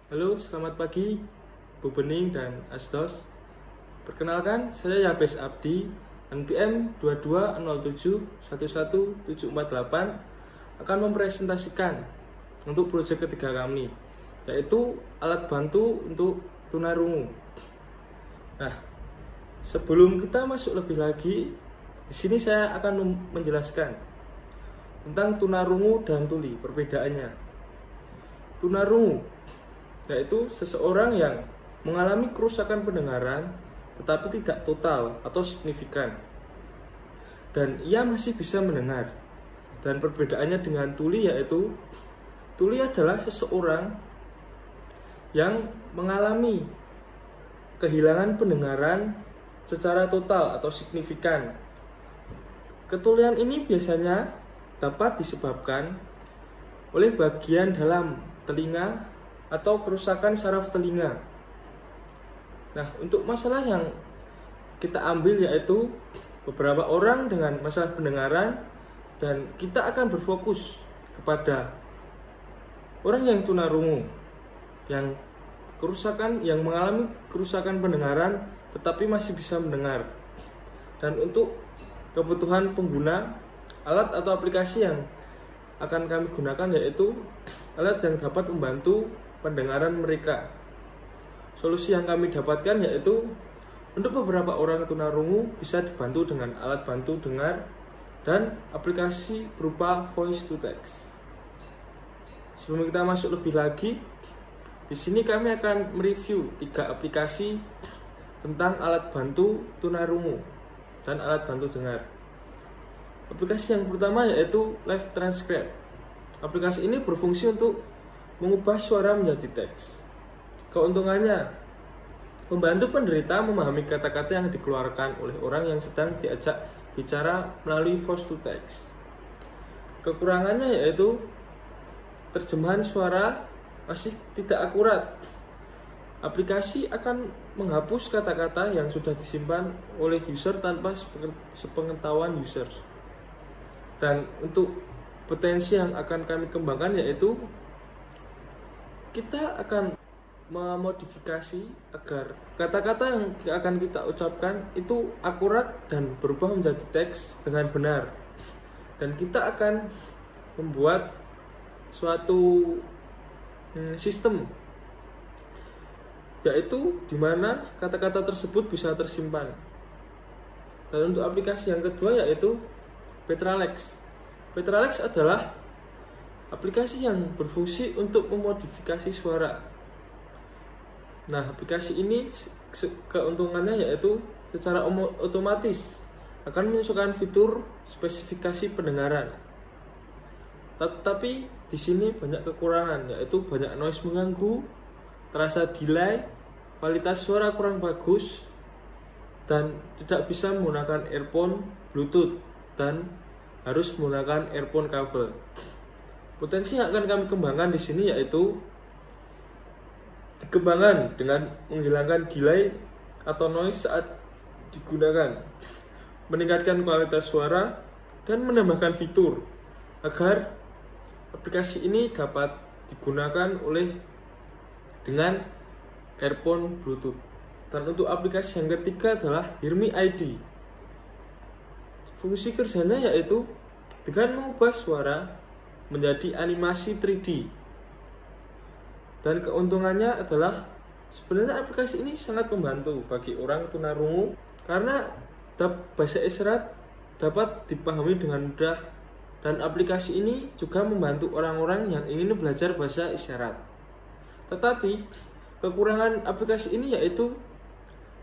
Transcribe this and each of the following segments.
Halo, selamat pagi, Bu Bening dan Asdos. Perkenalkan, saya Yabes Abdi, NPM 2207111748 akan mempresentasikan untuk proyek ketiga kami, yaitu alat bantu untuk tunarungu. Nah, sebelum kita masuk lebih lagi, di sini saya akan menjelaskan tentang tunarungu dan tuli, perbedaannya. Tunarungu yaitu seseorang yang mengalami kerusakan pendengaran tetapi tidak total atau signifikan dan ia masih bisa mendengar. Dan perbedaannya dengan tuli yaitu tuli adalah seseorang yang mengalami kehilangan pendengaran secara total atau signifikan. Ketulian ini biasanya dapat disebabkan oleh bagian dalam telinga atau kerusakan saraf telinga. Nah, untuk masalah yang kita ambil yaitu beberapa orang dengan masalah pendengaran, dan kita akan berfokus kepada orang yang tunarungu yang mengalami kerusakan pendengaran tetapi masih bisa mendengar. Dan untuk kebutuhan pengguna, alat atau aplikasi yang akan kami gunakan yaitu alat yang dapat membantu pendengaran mereka. Solusi yang kami dapatkan yaitu untuk beberapa orang tunarungu bisa dibantu dengan alat bantu dengar dan aplikasi berupa voice to text. Sebelum kita masuk lebih lagi, di sini kami akan mereview 3 aplikasi tentang alat bantu tunarungu dan alat bantu dengar. Aplikasi yang pertama yaitu Live Transcribe. Aplikasi ini berfungsi untuk mengubah suara menjadi teks. Keuntungannya, membantu penderita memahami kata-kata yang dikeluarkan oleh orang yang sedang diajak bicara melalui voice to text. Kekurangannya yaitu terjemahan suara masih tidak akurat. Aplikasi akan menghapus kata-kata yang sudah disimpan oleh user tanpa sepengetahuan user. Dan untuk potensi yang akan kami kembangkan yaitu kita akan memodifikasi agar kata-kata yang akan kita ucapkan itu akurat dan berubah menjadi teks dengan benar. Dan kita akan membuat suatu sistem yaitu di mana kata-kata tersebut bisa tersimpan. Dan untuk aplikasi yang kedua yaitu Petralex. Petralex adalah aplikasi yang berfungsi untuk memodifikasi suara. Nah, aplikasi ini keuntungannya yaitu secara otomatis akan menyesuaikan fitur spesifikasi pendengaran. Tetapi di sini banyak kekurangan, yaitu banyak noise mengganggu, terasa delay, kualitas suara kurang bagus, dan tidak bisa menggunakan earphone Bluetooth dan harus menggunakan earphone kabel. Potensi yang akan kami kembangkan di sini yaitu dikembangkan dengan menghilangkan delay atau noise saat digunakan, meningkatkan kualitas suara, dan menambahkan fitur agar aplikasi ini dapat digunakan dengan earphone Bluetooth. Dan untuk aplikasi yang ketiga adalah Hear.me ID. Fungsi kerjanya yaitu dengan mengubah suara menjadi animasi 3D. Dan keuntungannya adalah sebenarnya aplikasi ini sangat membantu bagi orang tunarungu karena bahasa isyarat dapat dipahami dengan mudah, dan aplikasi ini juga membantu orang-orang yang ingin belajar bahasa isyarat. Tetapi kekurangan aplikasi ini yaitu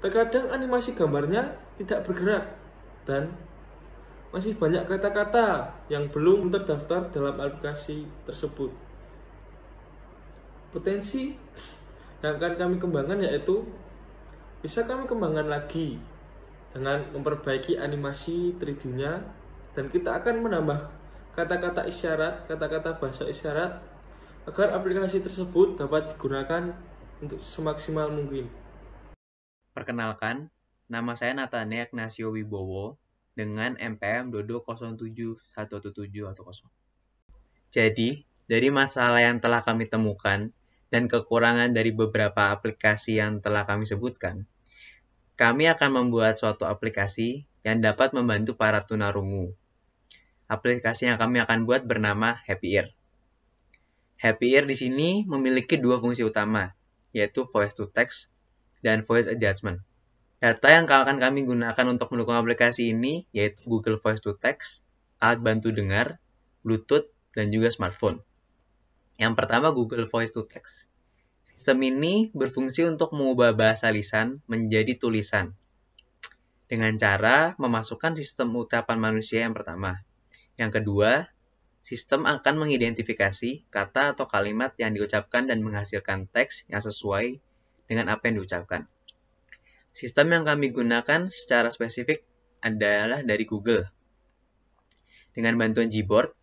terkadang animasi gambarnya tidak bergerak dan masih banyak kata-kata yang belum terdaftar dalam aplikasi tersebut. Potensi yang akan kami kembangkan yaitu bisa kami kembangkan lagi dengan memperbaiki animasi 3D-nya, dan kita akan menambah kata-kata isyarat, kata-kata bahasa isyarat agar aplikasi tersebut dapat digunakan untuk semaksimal mungkin. Perkenalkan, nama saya Nathania Ignacio Wibowo dengan NPM 2207111710. Jadi, dari masalah yang telah kami temukan dan kekurangan dari beberapa aplikasi yang telah kami sebutkan, kami akan membuat suatu aplikasi yang dapat membantu para tunarungu. Aplikasi yang kami akan buat bernama Happy Ear. Happy Ear di sini memiliki dua fungsi utama, yaitu voice to text dan voice adjustment. Data yang akan kami gunakan untuk mendukung aplikasi ini yaitu Google Voice to Text, alat bantu dengar, Bluetooth, dan juga smartphone. Yang pertama, Google Voice to Text. Sistem ini berfungsi untuk mengubah bahasa lisan menjadi tulisan dengan cara memasukkan sistem ucapan manusia yang pertama. Yang kedua, sistem akan mengidentifikasi kata atau kalimat yang diucapkan dan menghasilkan teks yang sesuai dengan apa yang diucapkan. Sistem yang kami gunakan secara spesifik adalah dari Google dengan bantuan Gboard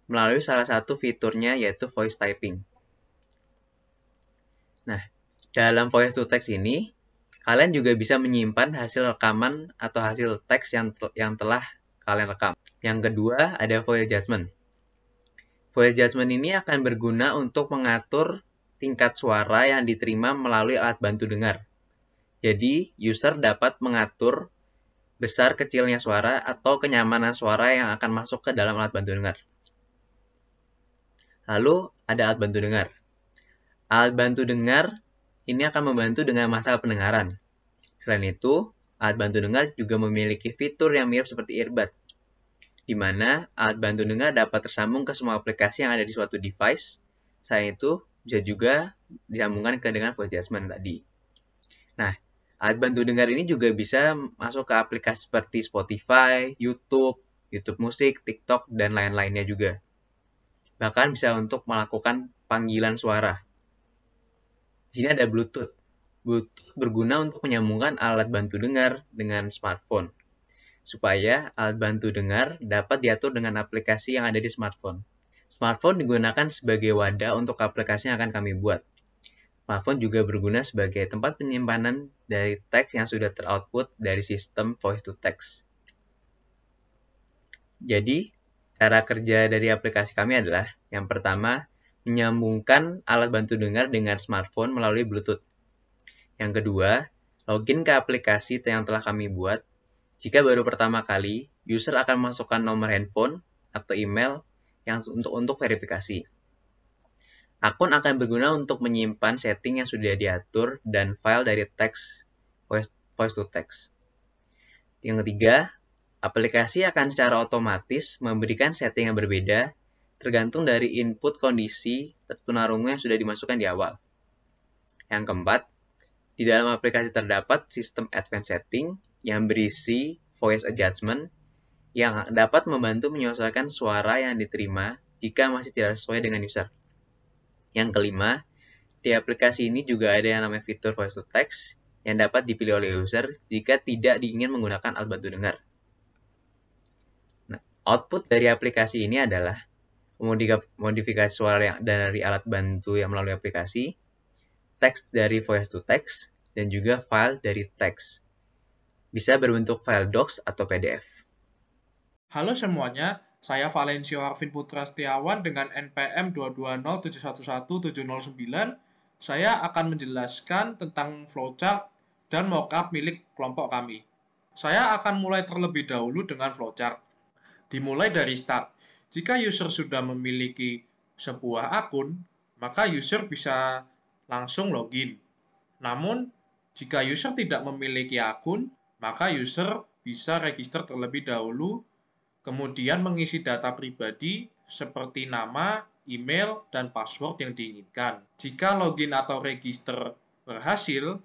melalui salah satu fiturnya yaitu voice typing. Nah, dalam voice to text ini, kalian juga bisa menyimpan hasil rekaman atau hasil teks yang telah kalian rekam. Yang kedua, ada voice adjustment. Voice adjustment ini akan berguna untuk mengatur tingkat suara yang diterima melalui alat bantu dengar. Jadi, user dapat mengatur besar kecilnya suara atau kenyamanan suara yang akan masuk ke dalam alat bantu dengar. Lalu, ada alat bantu dengar. Alat bantu dengar ini akan membantu dengan masalah pendengaran. Selain itu, alat bantu dengar juga memiliki fitur yang mirip seperti earbud, di mana alat bantu dengar dapat tersambung ke semua aplikasi yang ada di suatu device. Selain itu, bisa juga disambungkan dengan voice adjustment tadi. Nah, alat bantu dengar ini juga bisa masuk ke aplikasi seperti Spotify, YouTube Musik, TikTok, dan lain-lainnya juga. Bahkan bisa untuk melakukan panggilan suara. Di sini ada Bluetooth. Bluetooth berguna untuk menyambungkan alat bantu dengar dengan smartphone, supaya alat bantu dengar dapat diatur dengan aplikasi yang ada di smartphone. Smartphone digunakan sebagai wadah untuk aplikasi yang akan kami buat. Smartphone juga berguna sebagai tempat penyimpanan dari teks yang sudah teroutput dari sistem voice to text. Jadi, cara kerja dari aplikasi kami adalah yang pertama, menyambungkan alat bantu dengar dengan smartphone melalui Bluetooth. Yang kedua, login ke aplikasi yang telah kami buat. Jika baru pertama kali, user akan memasukkan nomor handphone atau email yang untuk verifikasi. Akun akan berguna untuk menyimpan setting yang sudah diatur dan file dari teks voice to text. Yang ketiga, aplikasi akan secara otomatis memberikan setting yang berbeda tergantung dari input kondisi tunarungu yang sudah dimasukkan di awal. Yang keempat, di dalam aplikasi terdapat sistem advanced setting yang berisi voice adjustment yang dapat membantu menyesuaikan suara yang diterima jika masih tidak sesuai dengan user. Yang kelima, di aplikasi ini juga ada yang namanya fitur voice to text yang dapat dipilih oleh user jika tidak diingin menggunakan alat bantu dengar. Nah, output dari aplikasi ini adalah modifikasi suara dari alat bantu yang melalui aplikasi, teks dari voice to text, dan juga file dari teks. Bisa berbentuk file docs atau PDF. Halo semuanya, saya Valencio Arvin Putra Setiawan dengan NPM 220711709. Saya akan menjelaskan tentang flowchart dan mockup milik kelompok kami. Saya akan mulai terlebih dahulu dengan flowchart. Dimulai dari start. Jika user sudah memiliki sebuah akun, maka user bisa langsung login. Namun, jika user tidak memiliki akun, maka user bisa register terlebih dahulu, kemudian mengisi data pribadi seperti nama, email, dan password yang diinginkan. Jika login atau register berhasil,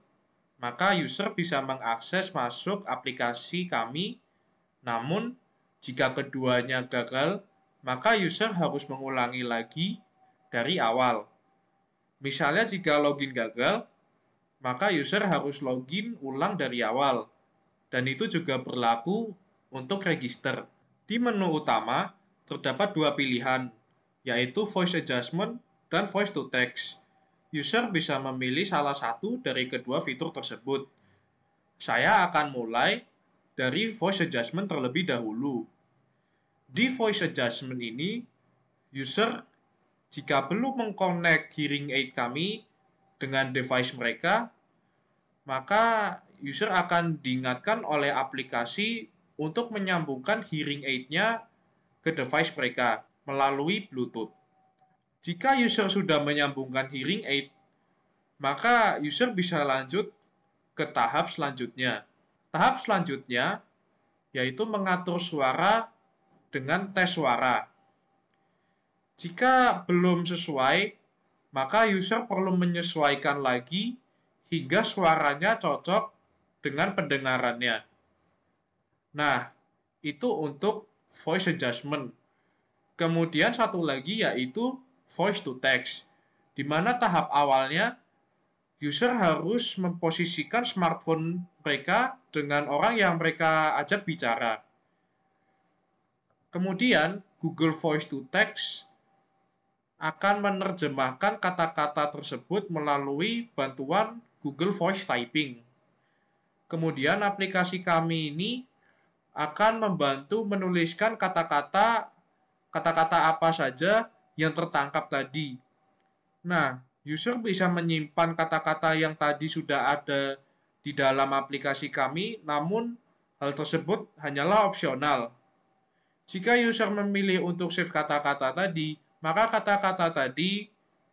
maka user bisa mengakses masuk aplikasi kami. Namun, jika keduanya gagal, maka user harus mengulangi lagi dari awal. Misalnya jika login gagal, maka user harus login ulang dari awal. Dan itu juga berlaku untuk register. Di menu utama, terdapat dua pilihan, yaitu voice adjustment dan voice to text. User bisa memilih salah satu dari kedua fitur tersebut. Saya akan mulai dari voice adjustment terlebih dahulu. Di voice adjustment ini, user Jika belum mengkonek hearing aid kami dengan device mereka, maka user akan diingatkan oleh aplikasi untuk menyambungkan hearing aid-nya ke device mereka melalui Bluetooth. Jika user sudah menyambungkan hearing aid, maka user bisa lanjut ke tahap selanjutnya. Tahap selanjutnya yaitu mengatur suara dengan tes suara. Jika belum sesuai, maka user perlu menyesuaikan lagi hingga suaranya cocok dengan pendengarannya. Nah, itu untuk voice adjustment. Kemudian satu lagi yaitu voice to text, di mana tahap awalnya user harus memposisikan smartphone mereka dengan orang yang mereka ajak bicara. Kemudian Google Voice to Text akan menerjemahkan kata-kata tersebut melalui bantuan Google Voice Typing. Kemudian aplikasi kami ini akan membantu menuliskan kata-kata apa saja yang tertangkap tadi. Nah, user bisa menyimpan kata-kata yang tadi sudah ada di dalam aplikasi kami, namun hal tersebut hanyalah opsional. Jika user memilih untuk save kata-kata tadi, maka kata-kata tadi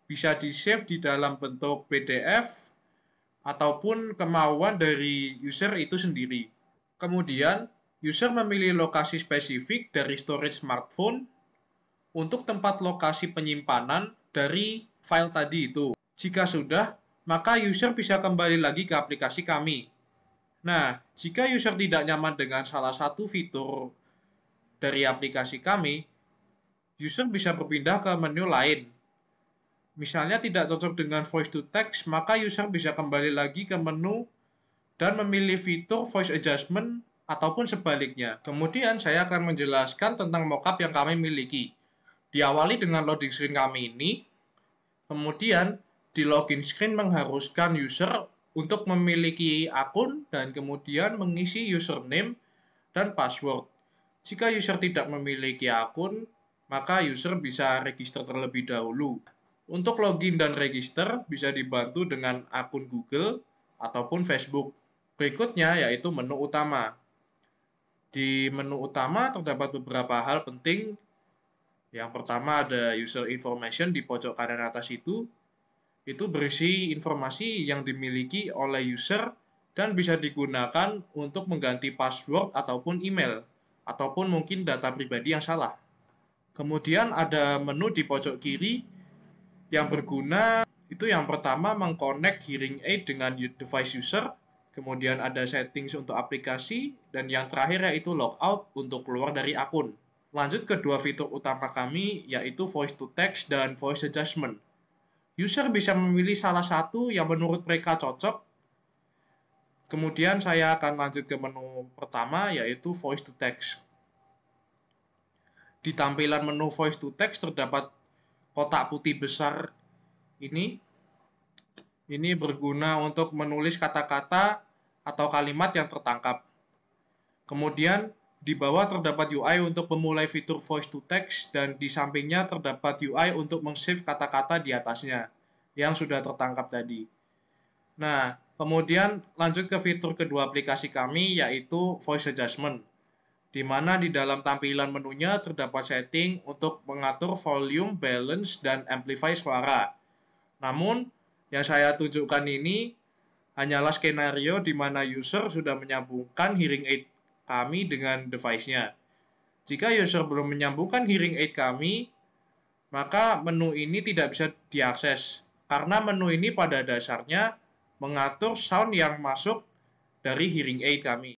bisa di-save di dalam bentuk PDF ataupun kemauan dari user itu sendiri. Kemudian, user memilih lokasi spesifik dari storage smartphone untuk tempat lokasi penyimpanan dari file tadi itu. Jika sudah, maka user bisa kembali lagi ke aplikasi kami. Nah, jika user tidak nyaman dengan salah satu fitur dari aplikasi kami, user bisa berpindah ke menu lain. Misalnya tidak cocok dengan voice to text, maka user bisa kembali lagi ke menu dan memilih fitur voice adjustment ataupun sebaliknya. Kemudian saya akan menjelaskan tentang mockup yang kami miliki. Diawali dengan loading screen kami ini, kemudian di login screen mengharuskan user untuk memiliki akun dan kemudian mengisi username dan password. Jika user tidak memiliki akun, maka user bisa register terlebih dahulu. Untuk login dan register bisa dibantu dengan akun Google ataupun Facebook. Berikutnya yaitu menu utama. Di menu utama terdapat beberapa hal penting. Yang pertama ada user information di pojok kanan atas itu. Itu berisi informasi yang dimiliki oleh user dan bisa digunakan untuk mengganti password ataupun email, ataupun mungkin data pribadi yang salah. Kemudian ada menu di pojok kiri yang berguna, itu yang pertama mengconnect hearing aid dengan device user, kemudian ada settings untuk aplikasi, dan yang terakhir yaitu logout untuk keluar dari akun. Lanjut ke dua fitur utama kami, yaitu voice to text dan voice adjustment. User bisa memilih salah satu yang menurut mereka cocok. Kemudian saya akan lanjut ke menu pertama, yaitu voice to text. Di tampilan menu voice to text terdapat kotak putih besar ini. Ini berguna untuk menulis kata-kata atau kalimat yang tertangkap. Kemudian di bawah terdapat UI untuk memulai fitur voice to text dan di sampingnya terdapat UI untuk meng-save kata-kata di atasnya yang sudah tertangkap tadi. Nah, kemudian lanjut ke fitur kedua aplikasi kami yaitu voice adjustment, di mana di dalam tampilan menunya terdapat setting untuk mengatur volume, balance, dan amplify suara. Namun, yang saya tunjukkan ini hanyalah skenario di mana user sudah menyambungkan hearing aid kami dengan device-nya. Jika user belum menyambungkan hearing aid kami, maka menu ini tidak bisa diakses, karena menu ini pada dasarnya mengatur sound yang masuk dari hearing aid kami.